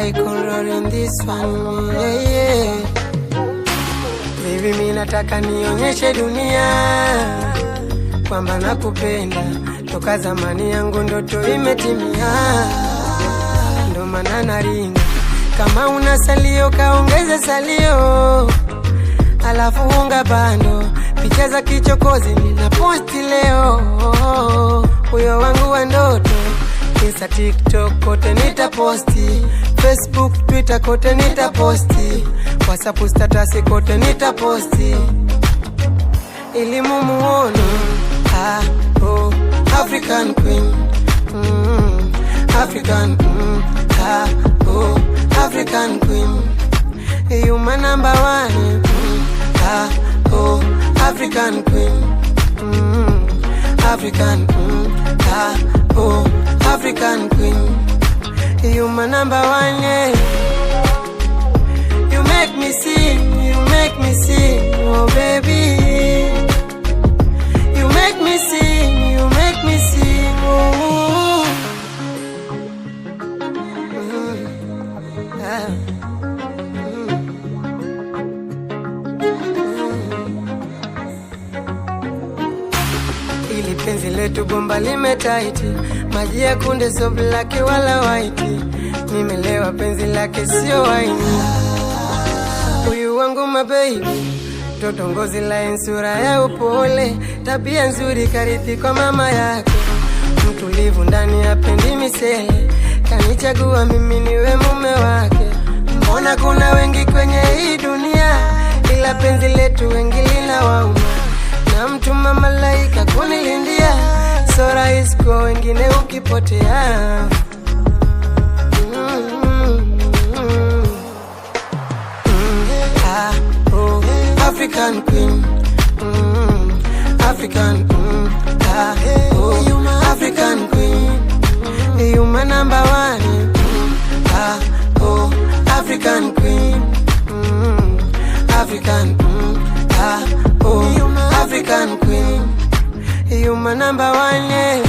I control on this one, yeah. Baby, mimi nataka nionyeshe dunia kwamba nakupenda toka zamani, yangu ndoto imetimia, ndo maana naringa. Kama una salio kaongeze salio, alafu unga bando, picha za kichokozi nina posti leo. Huyo wangu wa ndoto, Insta, TikTok kote nita posti, Facebook, Twitter kote nita posti, WhatsApp status kote nita posti, ili mumuone African queen, African, African queen, you my number one, African queen, African, African queen, you my number one, yeah. You make me sing, you make me sing, oh baby. You make me sing, you make me sing, oh. Ili penzi letu bomba limetaiti, maji ya kunde so black wala white, nimelewa penzi lake sio waini. Huyu wangu my baby, toto ngozi la sura ya upole, tabia nzuri karithi kwa mama yake, mtulivu ndani hapendi misele, kanichagua mimi niwe mume wake. Mbona kuna wengi kwenye hii dunia, ila penzi letu wengi linawauma, na mtuma malaika kunilindia, so rahisi kwa wengine ukipotea. African queen, African, African queen, you my number one, African queen, African, African queen, you my number one, yeah.